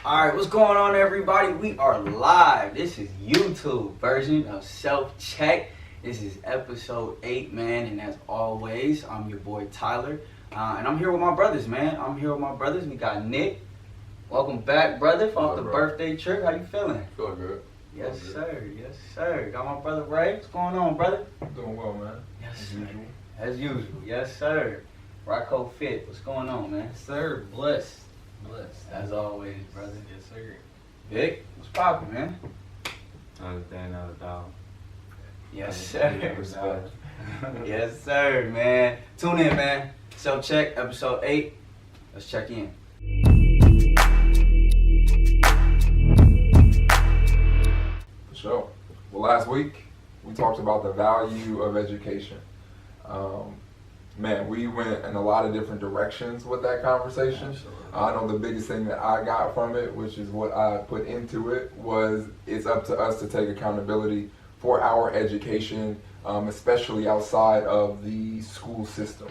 Alright, what's going on, everybody? We are live. This is YouTube version of Self-Check. This is episode 8, man, and as always, I'm your boy Tyler. And I'm here with my brothers, man. We got Nick. Welcome back, brother, off the birthday trip. How you feeling? Feeling good. Yes, sir. Yes, sir. Got my brother Ray. What's going on, brother? Doing well, man. Yes, sir. As usual. Yes, sir. Rocco Fit. What's going on, man? Sir, blessed. As always, brother. Yes, sir. Vic, what's poppin', man? Understand, not a dog. Yes, sir. Yes, sir, man. Tune in, man. Self-Check, episode 8. Let's check in. For sure. Well, last week, we talked about the value of education. Man, we went in a lot of different directions with that conversation. I know the biggest thing that I got from it, which is what I put into it, was it's up to us to take accountability for our education, especially outside of the school system.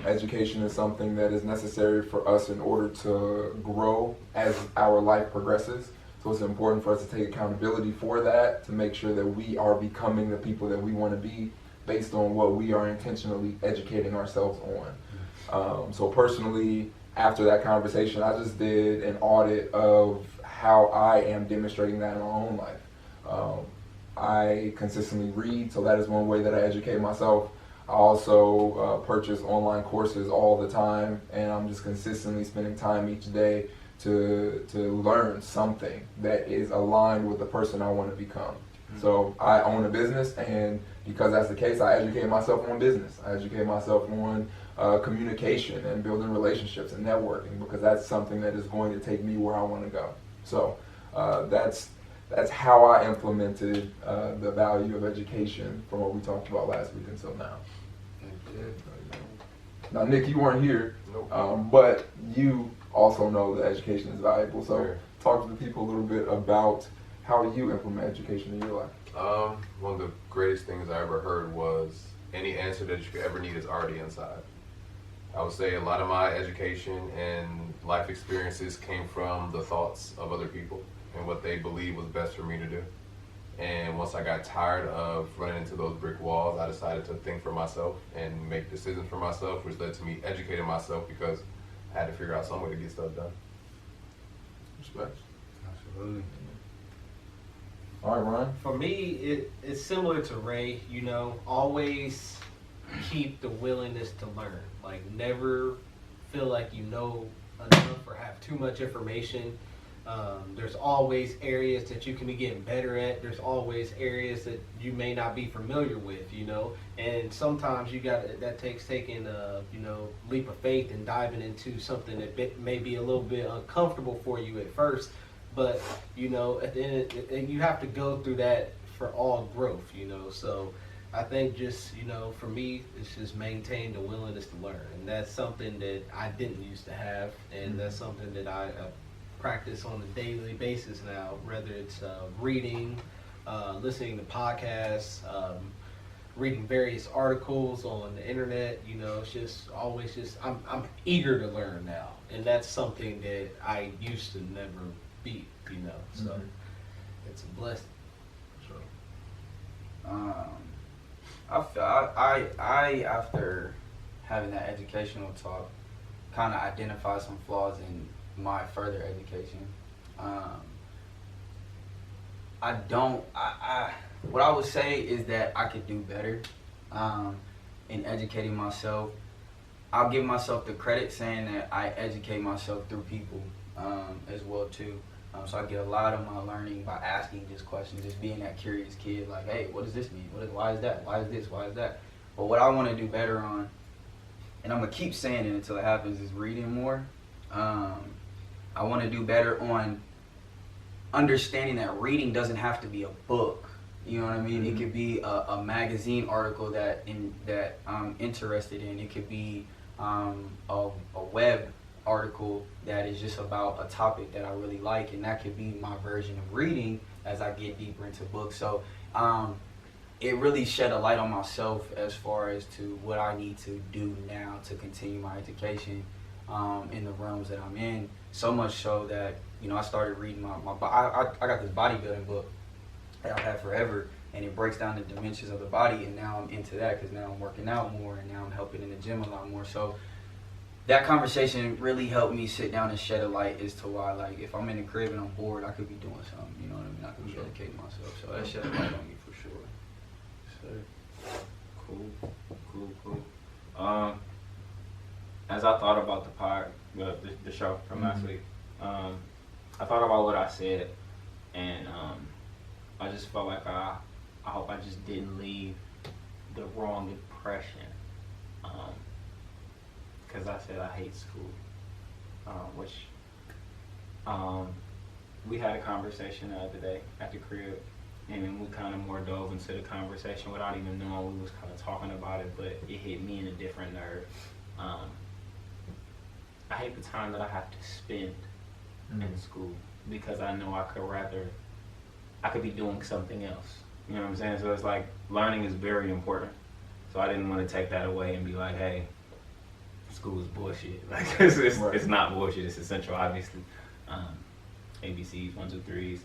Education is something that is necessary for us in order to grow as our life progresses. So it's important for us to take accountability for that, to make sure that we are becoming the people that we want to be based on what we are intentionally educating ourselves on. So personally, after that conversation, I just did an audit of how I am demonstrating that in my own life. I consistently read, so that is one way that I educate myself. I also purchase online courses all the time, and I'm just consistently spending time each day to learn something that is aligned with the person I want to become. So I own a business, and because that's the case, I educate myself on business. I educate myself on communication and building relationships and networking, because that's something that is going to take me where I want to go. So that's how I implemented the value of education from what we talked about last week until now. Now, Nick, you weren't here, but you also know that education is valuable. So talk to the people a little bit about how you implement education in your life. One of the greatest things I ever heard was any answer that you could ever need is already inside. I would say a lot of my education and life experiences came from the thoughts of other people and what they believed was best for me to do. And once I got tired of running into those brick walls, I decided to think for myself and make decisions for myself, which led to me educating myself because I had to figure out some way to get stuff done. Respect. Absolutely. All right, Ryan. For me, it's similar to Ray, always keep the willingness to learn. Like, never feel like you know enough or have too much information. There's always areas that you can be getting better at. There's always areas that you may not be familiar with, and sometimes that takes taking a, leap of faith and diving into something that may be a little bit uncomfortable for you at first. But, at the end, you have to go through that for all growth, So I think just, for me, it's just maintain the willingness to learn. And that's something that I didn't used to have. And that's something that I practice on a daily basis now, whether it's reading, listening to podcasts, reading various articles on the internet. It's just always I'm eager to learn now. And that's something that I used to never be, so it's a blessing. Sure. I after having that educational talk, kind of identify some flaws in my further education. What I would say is that I could do better in educating myself. I'll give myself the credit saying that I educate myself through people as well too. So I get a lot of my learning by asking just questions, just being that curious kid, like, hey, what does this mean? Why is that? Why is this? Why is that? But what I want to do better on, and I'm going to keep saying it until it happens, is reading more. I want to do better on understanding that reading doesn't have to be a book. You know what I mean? Mm-hmm. It could be a magazine article that I'm interested in. It could be a web article that is just about a topic that I really like, and that could be my version of reading as I get deeper into books. So it really shed a light on myself as far as to what I need to do now to continue my education in the realms that I'm in. So much so that, I started reading I got this bodybuilding book that I've had forever, and it breaks down the dimensions of the body, and now I'm into that because now I'm working out more, and now I'm helping in the gym a lot more. So that conversation really helped me sit down and shed a light as to why, like, if I'm in the crib and I'm bored, I could be doing something, you know what I mean? I could be educating myself. So that shed a light on me for sure. So, Cool. As I thought about the show from last week, I thought about what I said, and I just felt like I hope I just didn't leave the wrong impression. Because I said I hate school, which we had a conversation the other day at the crib, and then we kind of more dove into the conversation without even knowing we was kind of talking about it, but it hit me in a different nerve. I hate the time that I have to spend in school because I know I could be doing something else. You know what I'm saying? So it's like learning is very important. So I didn't want to take that away and be like, hey, school is bullshit. Like it's not bullshit. It's essential, obviously. ABCs, 1, 2, 3s.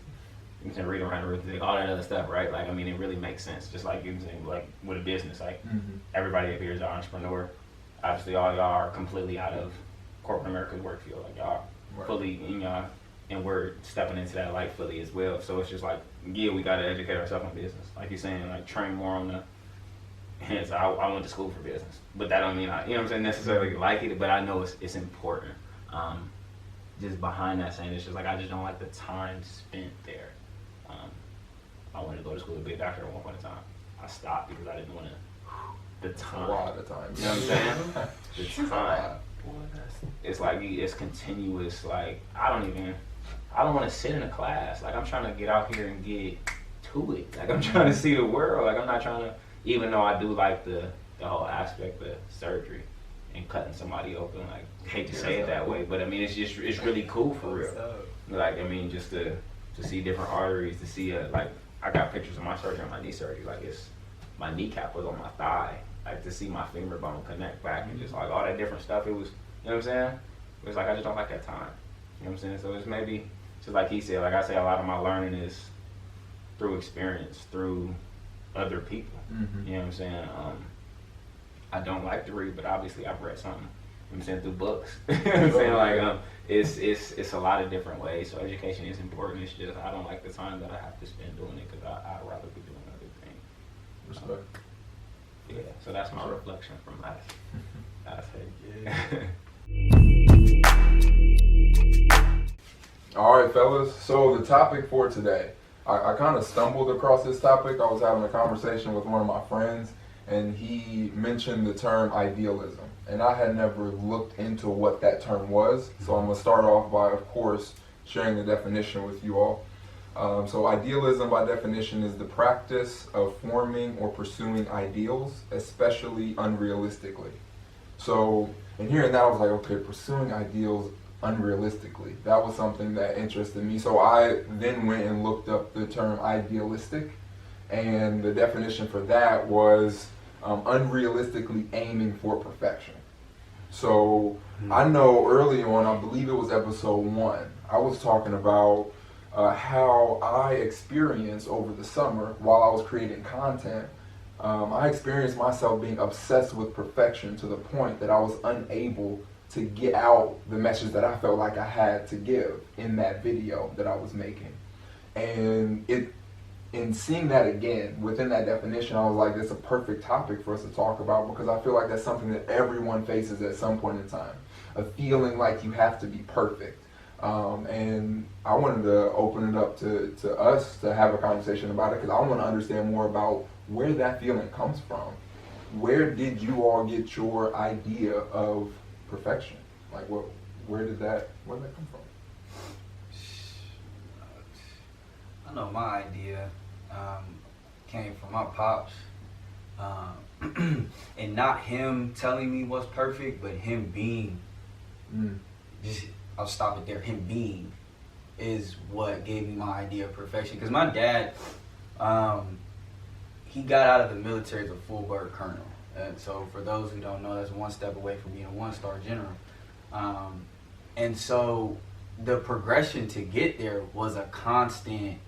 You can read around arithmetic, all that other stuff, right? Like, I mean, it really makes sense. Just like you saying, like with a business, like everybody up here is an entrepreneur. Obviously, all y'all are completely out of corporate America's work field. Like y'all fully, and we're stepping into that light fully as well. So it's just like, yeah, we got to educate ourselves on business. Like you're saying, like train more on the. And so I went to school for business, but that don't mean necessarily like it. But I know it's important. Just behind that saying, it's just like I just don't like the time spent there. I wanted to go to school to be a doctor at one point in time. I stopped because I didn't want to. The time. A lot of time. You know what I'm saying? The time. It's like it's continuous. Like I don't want to sit in a class. Like I'm trying to get out here and get to it. Like I'm trying to see the world. Like I'm not trying to. Even though I do like the whole aspect of surgery and cutting somebody open. Like hate to say it that way, but I mean it's really cool for real. Like I mean just to see different arteries, to see like I got pictures of my surgery on my knee surgery. Like my kneecap was on my thigh. Like to see my femur bone connect back and just like all that different stuff. It was, you know what I'm saying? It was like I just don't like that time. You know what I'm saying? So it's maybe just like he said. Like I say, a lot of my learning is through experience, through other people. You know what I'm saying? I don't like to read, but obviously I've read something. You know what I'm saying? Through books. You know what I'm saying? Like it's a lot of different ways. So education is important. It's just I don't like the time that I have to spend doing it because I'd rather be doing other things. Respect. Yeah, so that's my reflection from last All right, fellas. So the topic for today, I kind of stumbled across this topic. I was having a conversation with one of my friends, and he mentioned the term idealism. And I had never looked into what that term was. So I'm going to start off by, of course, sharing the definition with you all. So idealism, by definition, is the practice of forming or pursuing ideals, especially unrealistically. So, in hearing that, I was like, okay, pursuing ideals unrealistically. That was something that interested me. So I then went and looked up the term idealistic, and the definition for that was unrealistically aiming for perfection. So I know early on, I believe it was episode 1, I was talking about how I experienced over the summer while I was creating content. I experienced myself being obsessed with perfection to the point that I was unable to get out the message that I felt like I had to give in that video that I was making. And in seeing that again, within that definition, I was like, that's a perfect topic for us to talk about, because I feel like that's something that everyone faces at some point in time, a feeling like you have to be perfect. And I wanted to open it up to us to have a conversation about it, because I want to understand more about where that feeling comes from. Where did you all get your idea of perfection? Like, where did that come from? I know my idea came from my pops, and not him telling me what's perfect, but him being. Just I'll stop it there. Him being is what gave me my idea of perfection. Because my dad, he got out of the military as a full-bird colonel. And so for those who don't know, that's one step away from being a one-star general. And so the progression to get there was a constant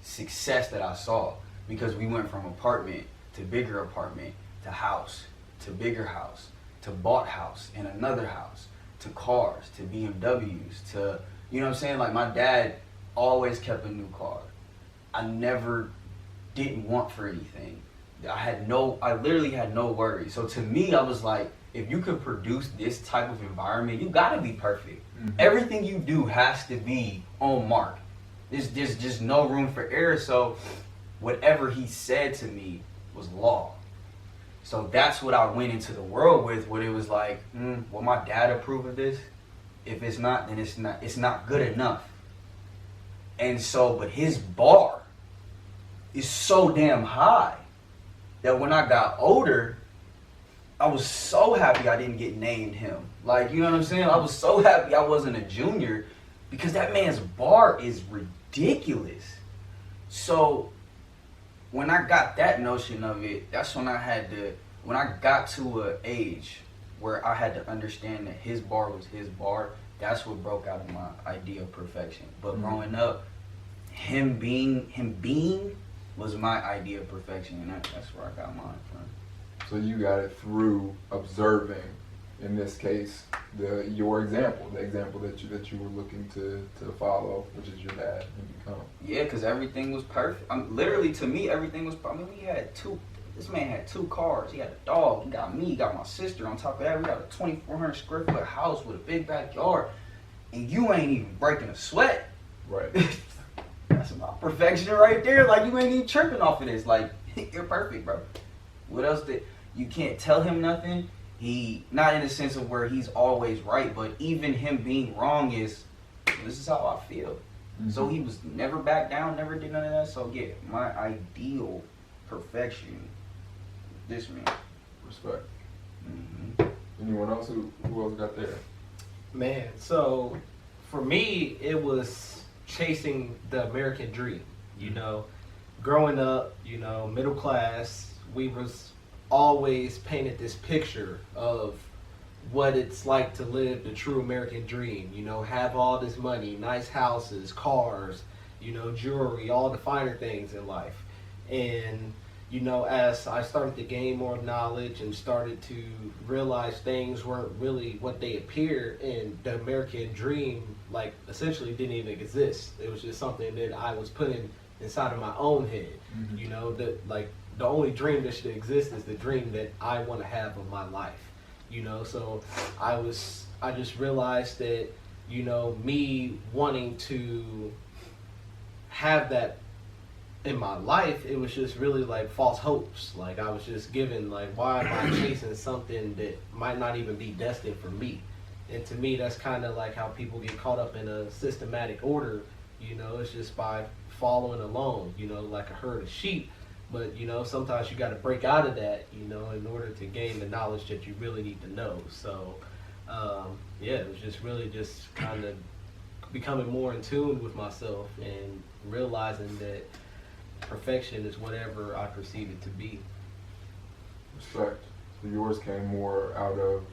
success that I saw, because we went from apartment to bigger apartment to house to bigger house to bought house and another house to cars to BMWs to, you know what I'm saying? Like, my dad always kept a new car. I never didn't want for anything. I literally had no worries. So to me, I was like, if you could produce this type of environment, you gotta be perfect. Mm-hmm. Everything you do has to be on mark. There's just no room for error. So whatever he said to me was law. So that's what I went into the world with, where it was like, will my dad approve of this? If it's not, then it's not good enough. And so, but his bar is so damn high that when I got older, I was so happy I didn't get named him. Like, you know what I'm saying? I was so happy I wasn't a junior, because that man's bar is ridiculous. So when I got that notion of it, that's when when I got to an age where I had to understand that his bar was his bar, that's what broke out of my idea of perfection. But growing up, him being was my idea of perfection, and that's where I got mine from. So you got it through observing, in this case, the example that you were looking to follow, which is your dad, and become. Yeah, because everything was perfect. Literally, to me, everything was. I mean, this man had 2 cars. He had a dog. He got me. He got my sister. On top of that, we got a 2,400 square foot house with a big backyard, and you ain't even breaking a sweat. Right. That's about perfection right there. Like, you ain't even tripping off of this. Like, you're perfect, bro. What else you can't tell him nothing. He, not in the sense of where he's always right, but even him being wrong this is how I feel. Mm-hmm. So he was never back down, never did none of that. So yeah, my ideal perfection, this man. Respect. Mm-hmm. Anyone else who else got there? Man, so for me, it was chasing the American dream. You know, growing up, you know, middle class, we was always painted this picture of what it's like to live the true American dream. You know, have all this money, nice houses, cars, you know, jewelry, all the finer things in life. And, you know, as I started to gain more knowledge and started to realize things weren't really what they appear, and the American dream, like, essentially didn't even exist. It was just something that I was putting inside of my own head. Mm-hmm. You know, that, like, the only dream that should exist is the dream that I want to have of my life. You know, so I just realized that, you know, me wanting to have that in my life, it was just really like false hopes. Like, I was just given, like, why am I chasing something that might not even be destined for me? And to me, that's kind of like how people get caught up in a systematic order. You know, it's just by following along, you know, like a herd of sheep. But, you know, sometimes you got to break out of that, you know, in order to gain the knowledge that you really need to know. So, yeah, it was just really just kind of becoming more in tune with myself and realizing that perfection is whatever I perceive it to be. Respect. So yours came more out of,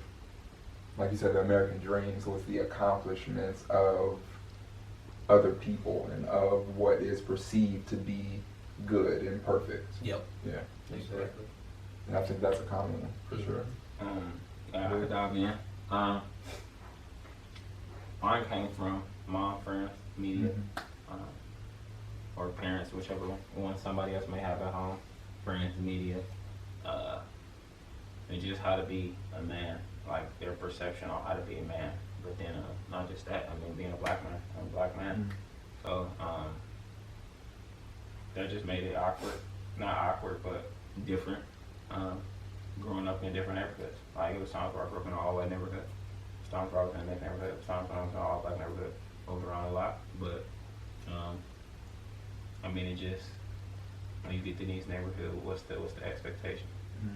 like you said, the American dream. So it's the accomplishments of other people and of what is perceived to be good and perfect. Yep. Yeah. Exactly. And I think that's a common one for sure. I could dive in. Mine came from mom, friends, media, or parents, whichever one somebody else may have at home. Friends, media, and just how to be a man, like their perception on how to be a man. But then not just that, I mean, being a black man, I'm a black man. So that just made it awkward. Not awkward, but different. Growing up in different neighborhoods. Like, it was times where I grew up in an all-white neighborhood. Times where I was in a mixed neighborhood. Times when I was in an all-black neighborhood. Moved around a lot. But, I mean, it just, when you get to these neighborhoods, what's the expectation? You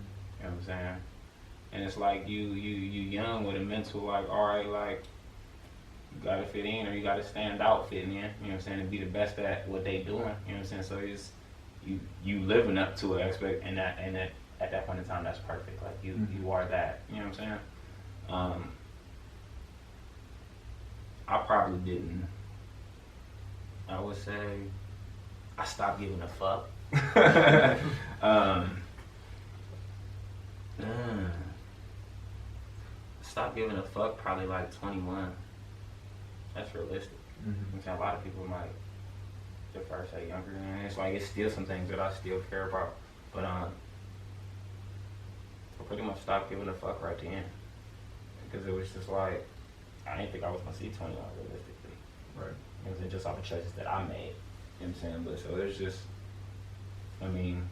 know what I'm saying? And it's like you young with a mental, like, all right, like, you gotta fit in, or you gotta stand out fitting in, you know what I'm saying, and be the best at what they doing, you know what I'm saying? So it's you living up to an and that at that point in time, that's perfect. Like, you are that, you know what I'm saying? I probably didn't. I would say I stopped giving a fuck. Stop giving a fuck probably like 21. That's realistic. Mm-hmm. A lot of people might defer say younger, and it's like it's still some things that I still care about. But I pretty much stopped giving a fuck right then. Because it was just like I didn't think I was gonna see 21 realistically. Right. It was just off the choices that I made. You know what I'm saying? But so there's just, I mean,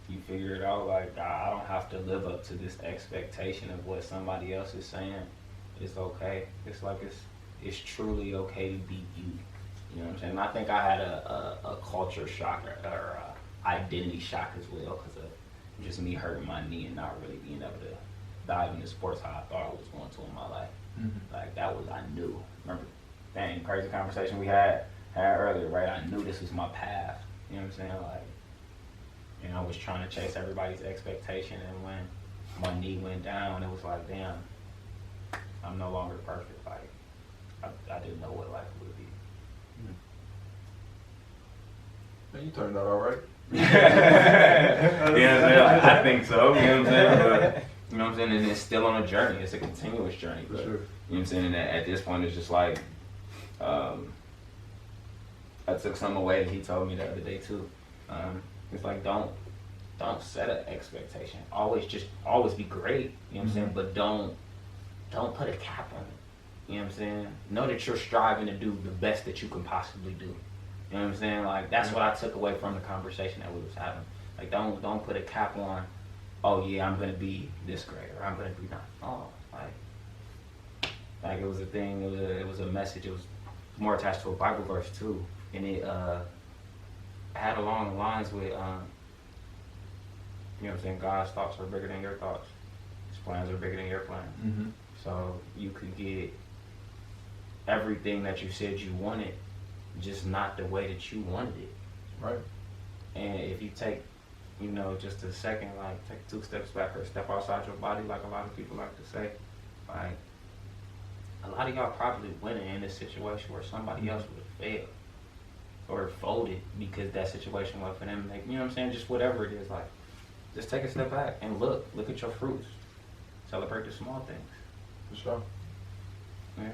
you figure it out. Like I don't have to live up to this expectation of what somebody else is saying. It's okay. It's like it's truly okay to be you. You know what I'm saying? And I think I had a culture shock or identity shock as well because of just me hurting my knee and not really being able to dive into sports how I thought I was going to in my life. Mm-hmm. Like that was I knew. Remember, dang crazy conversation we had earlier, right? I knew this was my path. You know what I'm saying? Like, you know, I was trying to chase everybody's expectation, and when my knee went down, it was like, damn, I'm no longer perfect. Like, I didn't know what life would be. Man, you turned out all right. You know what I'm saying? Like, I think so. You know what I'm saying? But, you know what I'm saying? And it's still on a journey. It's a continuous journey. For sure. You know what I'm saying? And at this point, it's just like, I took some away that he told me the other day too. It's like don't set an expectation. Always be great. You know what I'm saying? But don't put a cap on it. You know what I'm saying? Know that you're striving to do the best that you can possibly do. You know what I'm saying? Like that's what I took away from the conversation that we was having. Like don't put a cap on. Oh yeah, I'm gonna be this great or I'm gonna be not. Oh, like it was a thing. It was a message. It was more attached to a Bible verse too. And it had along the lines with, you know what I'm saying, God's thoughts are bigger than your thoughts. His plans are bigger than your plans. Mm-hmm. So you could get everything that you said you wanted, just not the way that you wanted it. Right. And if you take, you know, just a second, like take 2 steps back or step outside your body, like a lot of people like to say, like a lot of y'all probably winning in this situation where somebody else would have failed or folded because that situation wasn't for them. Like, you know what I'm saying? Just whatever it is, like, just take a step back and look at your fruits. Celebrate the small things. For sure. Yeah.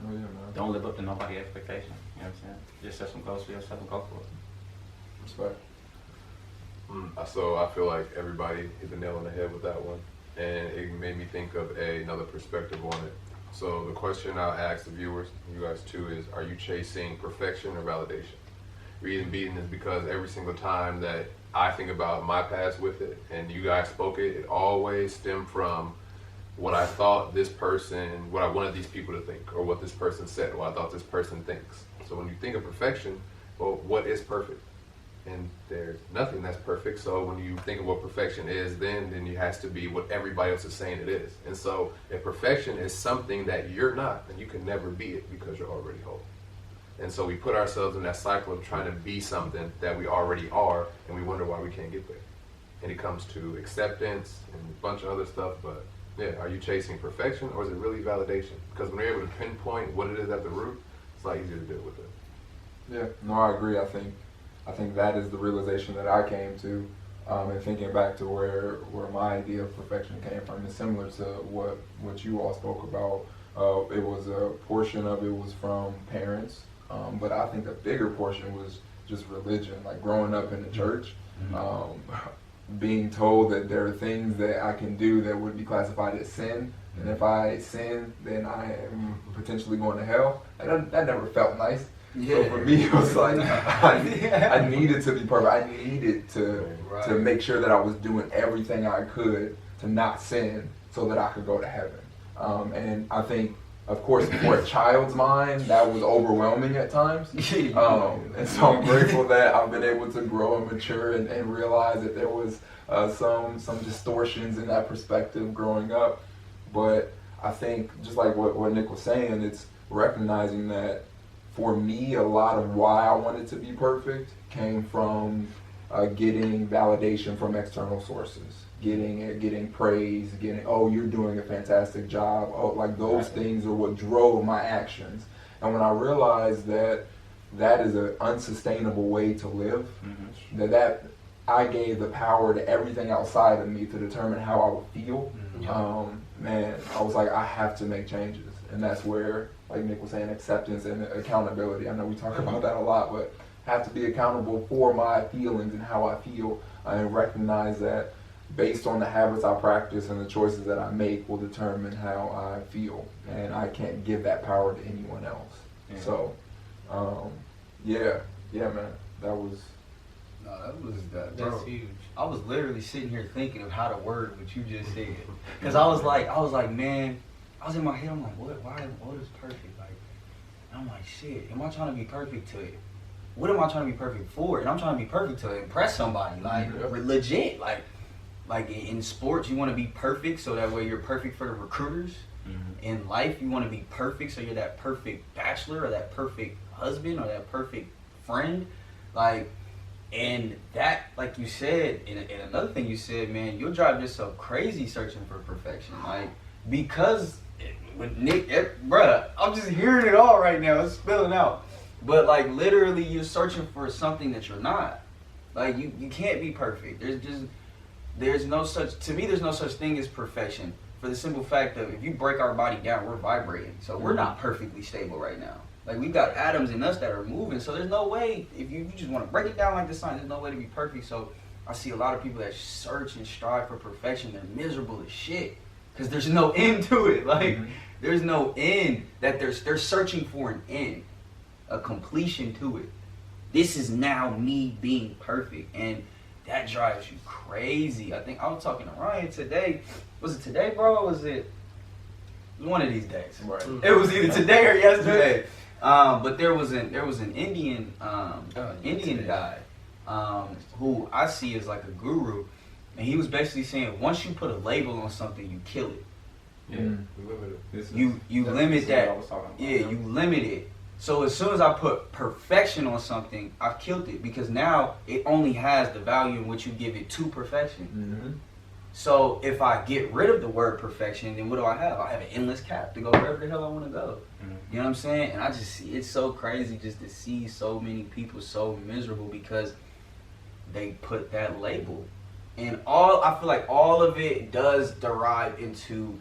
Oh yeah, man. Don't live up to nobody's expectation. You know what I'm saying? Just set some goals for yourself and go for it. Respect. So I feel like everybody hit the nail on the head with that one, and it made me think of another perspective on it. So the question I'll ask the viewers, you guys too, is: are you chasing perfection or validation? Reason being is because every single time that I think about my past with it, and you guys spoke it, it always stemmed from what I thought this person, what I wanted these people to think, or what this person said, or what I thought this person thinks. So when you think of perfection, well, what is perfect? And there's nothing that's perfect. So when you think of what perfection is, then it has to be what everybody else is saying it is. And so if perfection is something that you're not, then you can never be it because you're already whole. And so we put ourselves in that cycle of trying to be something that we already are, and we wonder why we can't get there. And it comes to acceptance and a bunch of other stuff, but yeah, are you chasing perfection or is it really validation? Because when you're able to pinpoint what it is at the root, it's a lot easier to deal with it. Yeah, no, I agree. I think that is the realization that I came to, and thinking back to where my idea of perfection came from is similar to what you all spoke about. It was a portion of it was from parents, but I think a bigger portion was just religion, like growing up in the church, being told that there are things that I can do that would be classified as sin, and if I sin, then I am potentially going to hell. Like, that never felt nice. Yeah. So for me, it was like I needed to be perfect. I needed to make sure that I was doing everything I could to not sin, so that I could go to heaven. And I think, of course, for a child's mind, that was overwhelming at times. And so I'm grateful that I've been able to grow and mature and realize that there was some distortions in that perspective growing up. But I think, just like what Nick was saying, it's recognizing that for me, a lot of why I wanted to be perfect came from getting validation from external sources. getting praise, oh, you're doing a fantastic job. Oh, like those things are what drove my actions. And when I realized that that is an unsustainable way to live, that I gave the power to everything outside of me to determine how I would feel. Man, I was like, I have to make changes. And that's where, like Nick was saying, acceptance and accountability. I know we talk about that a lot, but I have to be accountable for my feelings and how I feel, and recognize that based on the habits I practice and the choices that I make will determine how I feel. And I can't give that power to anyone else. Yeah. So, yeah, man, that was... No, that was that, That's bro. huge. I was literally sitting here thinking of how to word what you just said, because I was like, man, I was in my head. I'm like, what is perfect? Like, and I'm like, shit. Am I trying to be perfect to it? What am I trying to be perfect for? And I'm trying to be perfect to impress somebody, like legit. Like in sports, you want to be perfect so that way you're perfect for the recruiters. In life, you want to be perfect so you're that perfect bachelor or that perfect husband or that perfect friend, like. And that, like you said, and another thing you said, man, you'll drive yourself crazy searching for perfection. Like, because with Nick, bruh, I'm just hearing it all right now. It's spilling out. But, like, literally, you're searching for something that you're not. Like, you can't be perfect. There's no such thing as perfection. For the simple fact that if you break our body down, we're vibrating. So we're not perfectly stable right now. Like, we've got atoms in us that are moving, so there's no way, if you just want to break it down like the sun, there's no way to be perfect. So I see a lot of people that search and strive for perfection. They're miserable as shit because there's no end to it. Like, there's no end. That they're searching for an end, a completion to it. This is now me being perfect, and that drives you crazy. I think I was talking to Ryan today. Was it today, bro? Or was it one of these days? Right. It was either today or yesterday. But there was an Indian guy who I see as like a guru, and he was basically saying once you put a label on something, you kill it. Yeah, we limit it. You limit that. Yeah, you limit it. So as soon as I put perfection on something, I've killed it, because now it only has the value in which you give it to perfection. So if I get rid of the word perfection, then what do I have? I have an endless cap to go wherever the hell I want to go. You know what I'm saying? And I just see, it's so crazy just to see so many people so miserable because they put that label. And I feel like all of it does derive into,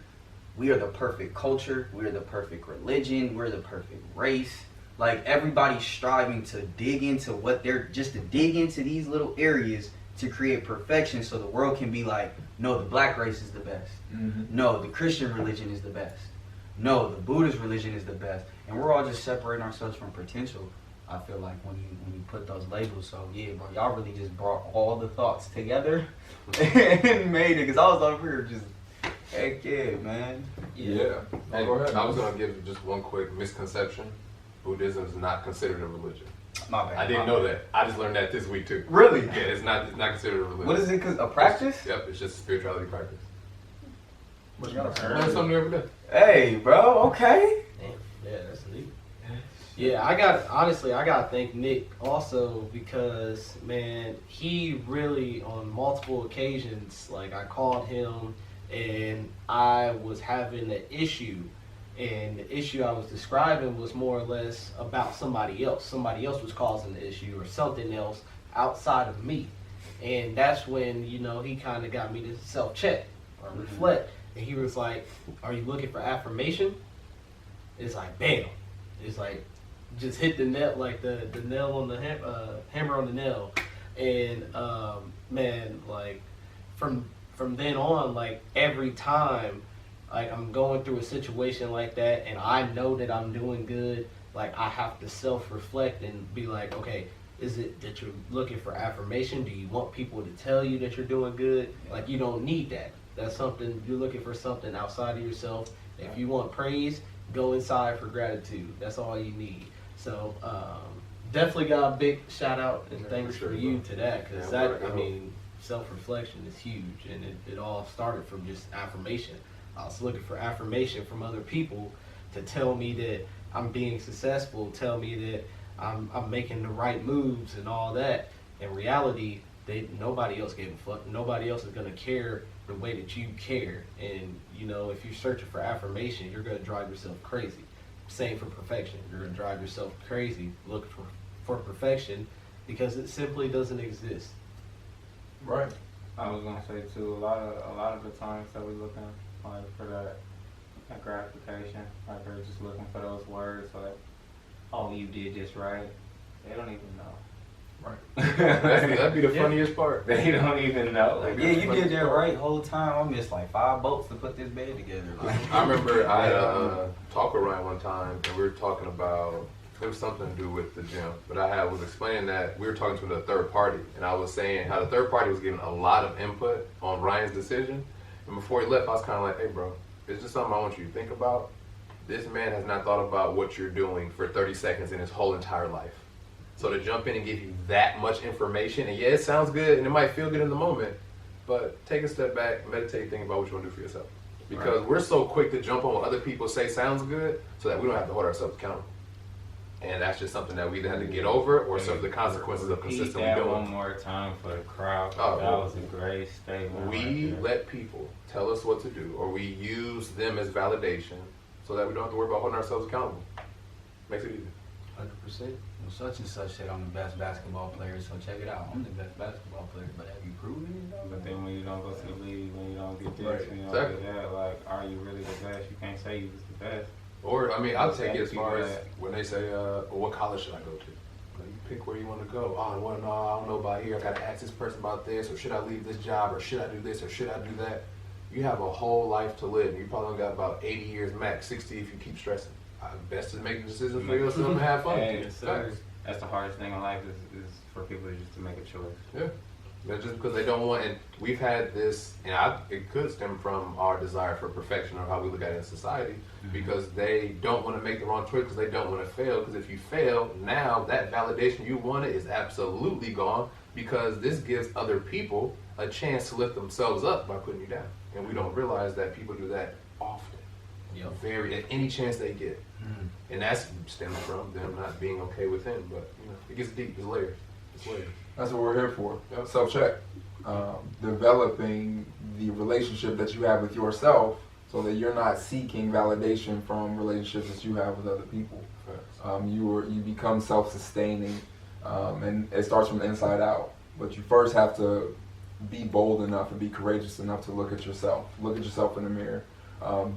we are the perfect culture, we're the perfect religion, we're the perfect race. Like, everybody's striving to dig into to dig into these little areas to create perfection, so the world can be like, no, the black race is the best. No, the Christian religion is the best. No, the Buddhist religion is the best. And we're all just separating ourselves from potential, I feel like, when you put those labels. So yeah, bro, y'all really just brought all the thoughts together and made it, because I was over here just, heck yeah, man. Yeah. And Go ahead. I was gonna give just one quick misconception. Buddhism is not considered a religion. My bad. I didn't know that. I just learned that this week too. Really? Yeah, it's not considered a religion. What is it? A practice? Yep, it's just a spirituality practice. What Learn something new every day. Hey, bro, okay. Damn, yeah, that's neat. Yeah, I gotta thank Nick also, because, man, he really, on multiple occasions, like, I called him and I was having an issue, and the issue I was describing was more or less about somebody else. Somebody else was causing the issue, or something else outside of me. And that's when, he kind of got me to self-check or reflect. And he was like, are you looking for affirmation? It's like, bam. It's like, just hit the nail, like the nail on the hammer on the nail. And man, like, from then on, like, every time, like, I'm going through a situation like that and I know that I'm doing good, like, I have to self-reflect and be like, okay, is it that you're looking for affirmation? Do you want people to tell you that you're doing good? Like, you don't need that. That's something, you're looking for something outside of yourself. If you want praise, go inside for gratitude. That's all you need. So, definitely got a big shout out and thanks for you to that, because self-reflection is huge, and it all started from just affirmation. I was looking for affirmation from other people to tell me that I'm being successful, tell me that I'm making the right moves and all that. In reality, nobody else gave a fuck. Nobody else is gonna care the way that you care. And you know, if you're searching for affirmation, you're gonna drive yourself crazy. Same for perfection. You're gonna drive yourself crazy looking for perfection because it simply doesn't exist. Right. I was gonna say too, a lot of the times that we looking like for that gratification, like they're just looking for those words like, "Oh, you did this right." They don't even know. Right. That'd be the funniest part. They don't even know. Like, yeah, you did that right whole time. I missed like 5 bolts to put this bed together. Like, I remember I talked with Ryan one time, and we were talking about, it was something to do with the gym, but was explaining that we were talking to the third party, and I was saying how the third party was giving a lot of input on Ryan's decision, and before he left, I was kind of like, hey bro, it's just something I want you to think about. This man has not thought about what you're doing for 30 seconds in his whole entire life. So to jump in and give you that much information, and yeah, it sounds good, and it might feel good in the moment, but take a step back, meditate, think about what you want to do for yourself. Because we're so quick to jump on what other people say sounds good, so that we don't have to hold ourselves accountable. And that's just something that we either had to get over or suffer the consequences of consistently that doing. one more time for the crowd. Oh, that was a great statement. We right let people tell us what to do, or we use them as validation so that we don't have to worry about holding ourselves accountable. Makes it easy. 100%. well, such and such said I'm the best basketball player, so check it out. I'm the best basketball player, but have you proven it though? But then when you don't go to the league, when you don't get this, Right. when you don't Exactly. get that, like, are you really the best? You can't say you was the best. Or, I mean, I'll take it as Thank far you, as Brad. when they say, well, what college should I go to? Like, you pick where you want to go. Oh, I want to know, I don't know about here. I got to ask this person about this, or should I leave this job, or should I do this, or should I do that? You have a whole life to live. You probably only got about 80 years max, 60 if you keep stressing. Best to make decisions for yourself and have fun. Hey, Facts. that's the hardest thing in life is for people just to make a choice. Yeah. That's just because they don't want, and we've had this, and it could stem from our desire for perfection or how we look at it in society, because they don't want to make the wrong choice because they don't want to fail. Because if you fail, now that validation you wanted is absolutely gone, because this gives other people a chance to lift themselves up by putting you down. And we don't realize that people do that often. At any chance they get. And that's stemming from them not being okay within. But it gets deep. It's layers. It's layers. That's what we're here for. Yep. Self-check. Developing the relationship that you have with yourself so that you're not seeking validation from relationships that you have with other people. You become self-sustaining, and it starts from the inside out. But you first have to be bold enough and be courageous enough to look at yourself. Look at yourself in the mirror.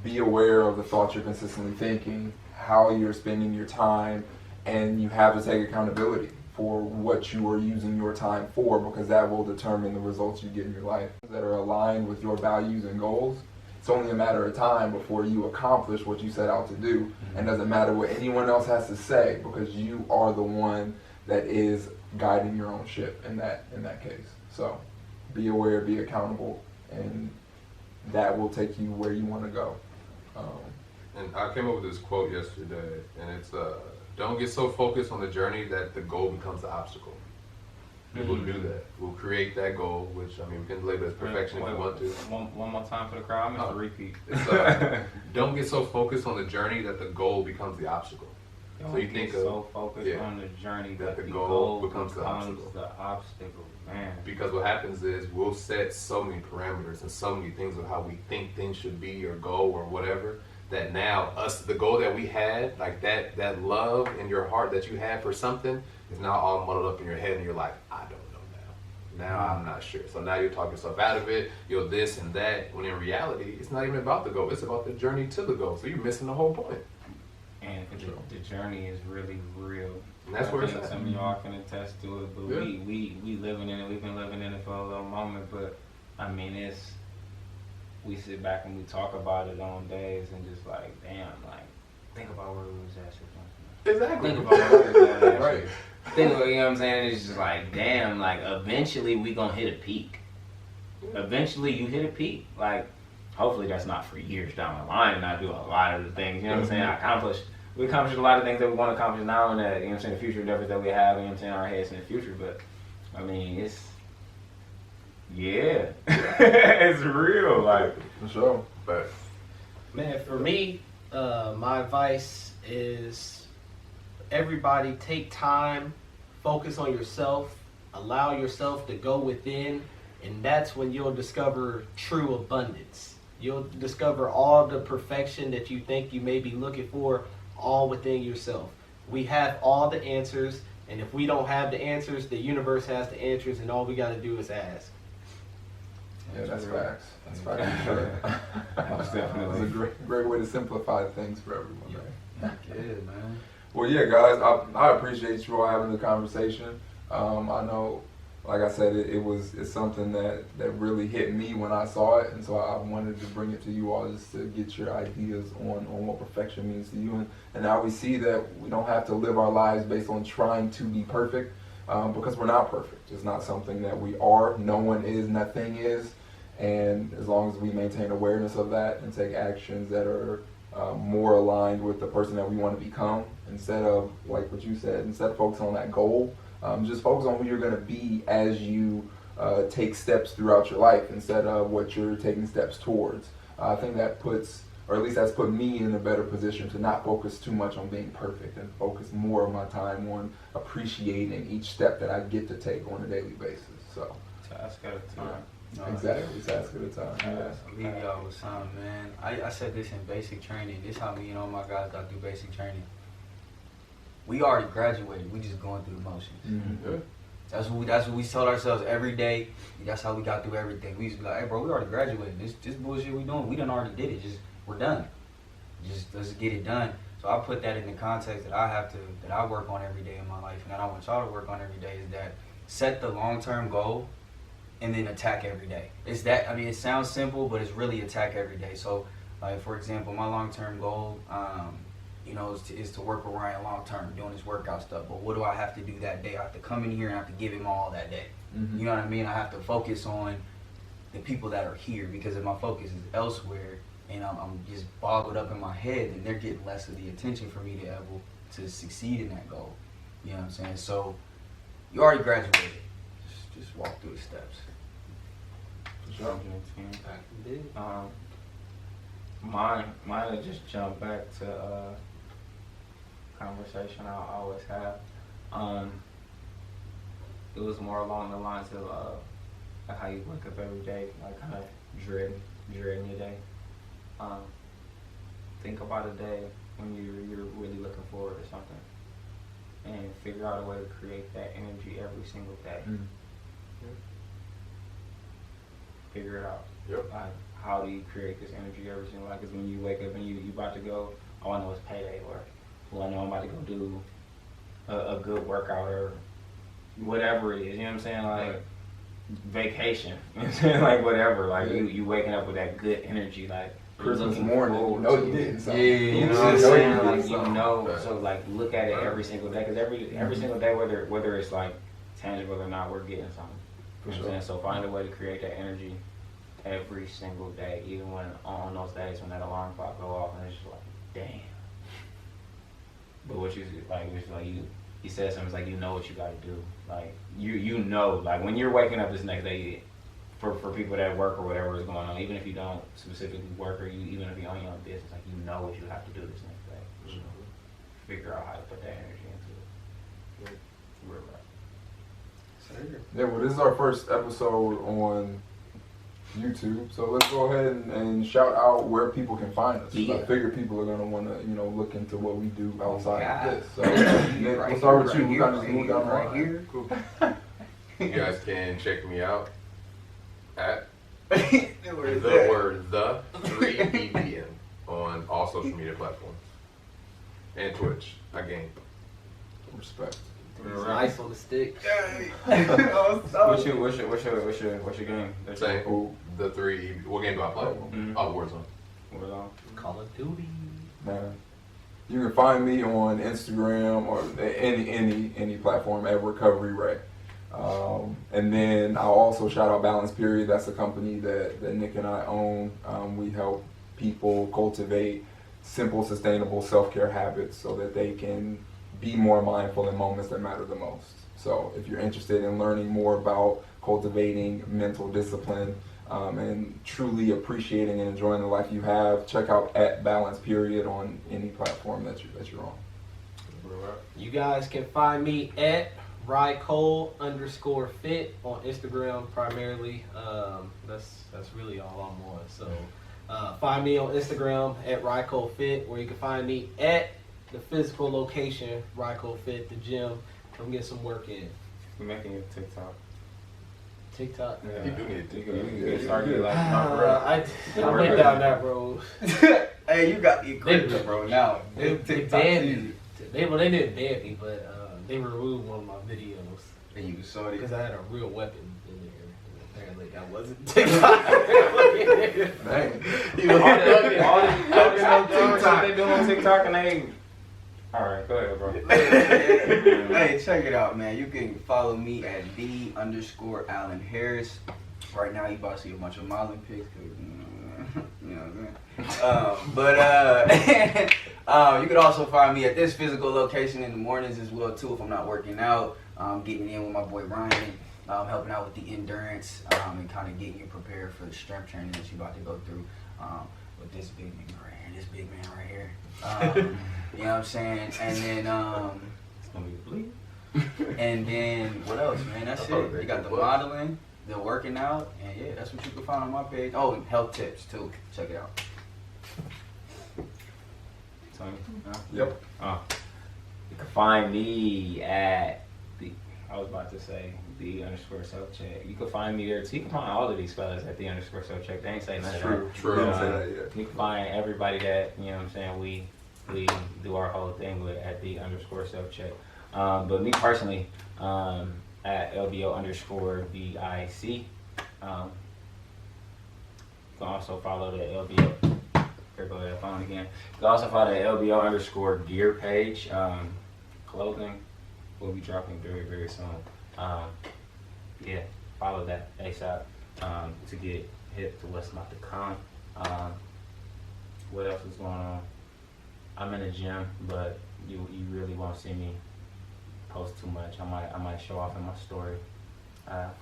Be aware of the thoughts you're consistently thinking, how you're spending your time, and you have to take accountability for what you are using your time for, because that will determine the results you get in your life that are aligned with your values and goals. It's only a matter of time before you accomplish what you set out to do, and doesn't matter what anyone else has to say, because you are the one that is guiding your own ship in that case. So be aware, be accountable, and that will take you where you want to go. And I came up with this quote yesterday, and it's don't get so focused on the journey that the goal becomes the obstacle. People do that. We'll create that goal, which, we can label it as perfection if we want to. One more time for the crowd. I'm going to repeat. It's, don't get so focused on the journey that the goal becomes the obstacle. Don't So you get think so focused on the journey that the goal becomes the obstacle. Man. Because what happens is we'll set so many parameters and so many things of how we think things should be or go or whatever, that now the goal that we had, like that love in your heart that you had for something, is now all muddled up in your head, and you're like, I don't know now. Now I'm not sure. So now you're talking yourself out of it, you're this and that, when in reality, it's not even about the goal, it's about the journey to the goal. So you're missing the whole point. And the journey is really real. And that's where it's at. Some of y'all can attest to it, but Yeah. we living in it. We've been living in it for a little moment, but we sit back and we talk about it on days and just like, damn, like, think about where we was at 6 months ago. Exactly. Think about where we was at last Right. year. Think about, you know what I'm saying? It's just like, damn, like, eventually we gonna hit a peak. Eventually you hit a peak. Like, hopefully that's not for years down the line, and I do a lot of the things, you know what I'm saying? We accomplished a lot of things that we want to accomplish now, and that, you know what I'm saying, the future endeavors that we have, you know what I'm saying, our heads in the future, but, it's real, like. For sure. But Man, for me, my advice is everybody take time, focus on yourself, Allow yourself to go within, and that's when you'll discover true abundance. You'll discover all the perfection that you think you may be looking for, all within yourself. We have all the answers, and if we don't have the answers, the universe has the answers, and all we got to do is ask. Yeah, that's facts. That's facts. Sure. Most definitely. It's a great way to simplify things for everyone. Yeah, man. Well, yeah, guys, I appreciate you all having the conversation. I know, like I said, it's something that really hit me when I saw it, and so I wanted to bring it to you all just to get your ideas on what perfection means to you, and now we see that we don't have to live our lives based on trying to be perfect, because we're not perfect. It's not something that we are. No one is, nothing is, and as long as we maintain awareness of that and take actions that are more aligned with the person that we want to become, instead of, like what you said, instead of focusing on that goal, just focus on who you're going to be as you take steps throughout your life instead of what you're taking steps towards. I think that puts, or at least that's put me in a better position to not focus too much on being perfect and focus more of my time on appreciating each step that I get to take on a daily basis. So, Task at a time. exactly, task at a time. Yeah. I'll leave y'all with something, man. I said this in basic training. This how me and all my guys got through basic training. We already graduated. We just going through the motions. Mm-hmm. That's what we told ourselves every day. That's how we got through everything. We used to be like, hey, bro, we already graduated. This bullshit we doing, we done already did it. Just we're done. Just let's get it done. So I put that in the context that I work on every day in my life, and that I want y'all to work on every day, is that set the long-term goal and then attack every day. It's that, I mean, it sounds simple, but it's really attack every day. So, like, for example, my long-term goal, is to work with Ryan long-term, doing his workout stuff. But what do I have to do that day? I have to come in here and I have to give him all that day. Mm-hmm. You know what I mean? I have to focus on the people that are here, because if my focus is elsewhere and I'm just boggled up in my head, then they're getting less of the attention for me to able to succeed in that goal. You know what I'm saying? So, you already graduated. Just walk through the steps. Mine would just jump back to conversation I always have. It was more along the lines of how you wake up every day, like kind of dreading your day. Think about a day when you're really looking forward to something, and figure out a way to create that energy every single day. Mm-hmm. Figure it out. Yep. Like, how do you create this energy every single day? Because when you wake up and you about to go, oh, I know it's payday, or well, I know I'm about to go do a good workout or whatever it is. You know what I'm saying? Like vacation. You know what I'm saying? Like whatever. Like you waking up with that good energy. Like Christmas looking morning, you forward know to you it. did something. You know what I'm you saying? did Like something. so like look at it every single day, because every single day, whether it's like tangible or not, we're getting something. You know what I'm saying? So find a way to create that energy every single day, even when on those days when that alarm clock go off and it's just like, damn. But what you said something, it's like, you know what you got to do. Like you know, like when you're waking up this next day, for people that work or whatever is going on, even if you don't specifically work, or even if you own your own business, like you know what you have to do this next day. So figure out how to put that energy into it. Yeah, well, this is our first episode on YouTube, so let's go ahead and shout out where people can find us. Yeah. I figure people are gonna want to, look into what we do outside of this. So Right we'll start with here, you. We right kind of here, move down the right line. here. Cool. You guys can check me out at The word the 3BBN on all social media platforms and Twitch. Again, Respect. Ice on the stick. What's your game? same. Cool. The 3. What game do I play? Mhm. Oh, Warzone. We're on. Call of Duty. Man, you can find me on Instagram or any platform at Recovery Ray. And then I'll also shout out Balance Period. That's a company that Nick and I own. We help people cultivate simple, sustainable self-care habits so that they can be more mindful in moments that matter the most. So if you're interested in learning more about cultivating mental discipline and truly appreciating and enjoying the life you have, check out at Balance Period on any platform that you're on. You guys can find me at RyCole_fit on Instagram primarily. That's really all I'm on. So find me on Instagram at RyColeFit, or you can find me at the physical location, RyColeFit, the gym. Come get some work in. We're making it TikTok. TikTok. Yeah. You do need You to. can get started like I went down that road. Hey, you got equipment, bro. Now They TikTok banned easy. me. They didn't ban me, but they removed one of my videos And you saw it. because I had a real weapon in there. Apparently, that wasn't TikTok. Dang. all the shit they do on TikTok and they. All right, go ahead, bro. Hey, check it out, man. You can follow me at _Alan Harris. Right now, you about to see a bunch of modeling pics. You know what I'm saying? You can also find me at this physical location in the mornings as well too. If I'm not working out, getting in with my boy Ryan, helping out with the endurance, and kind of getting you prepared for the strength training that you're about to go through with this big man right here. This big man right here. You know what I'm saying? And then It's gonna be bleed. and then what else, man? That's it. You got the modeling, the working out, and yeah, that's what you can find on my page. Oh, and health tips too. Check it out. Tony? Yep. You can find me at the. I was about to say the _self-check. You can find me there too. You can find all of these fellas at the _self-check. They ain't say none of that. True. Don't say that yet. You can find everybody that, you know what I'm saying, we do our whole thing with at the _self-check. But me personally, at LBO_VIC. You can also follow the LBO. Here, go ahead, phone again. You can also follow the LBO_gear page. Clothing will be dropping very, very soon. Yeah, follow that ASAP to get hip to what's about to come. What else is going on? I'm in the gym, but you really won't see me post too much. I might show off in my story. But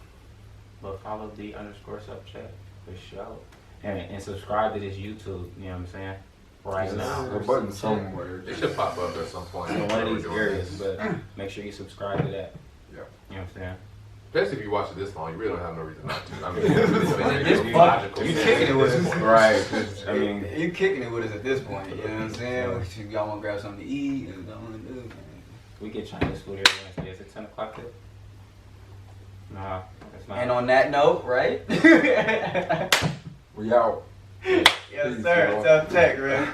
follow the _self-check for sure. And subscribe to this YouTube, you know what I'm saying? Right now. The button somewhere. It should pop up at some point. In one of these areas, but make sure you subscribe to that. Yeah. You know what I'm saying? Especially if you watch it this long, you really don't have no reason not to. I mean, This it's part, logical. you kicking it with us. Right. I mean, You kicking it with us at this point. You know what I'm saying? Y'all want to grab something to eat and don't want to do, man. we get Chinese food every Wednesday. Is it 10 o'clock yet? Nah, it's not. And on that note, right? We out. Yes, Peace, sir. y'all. Tough tech, man.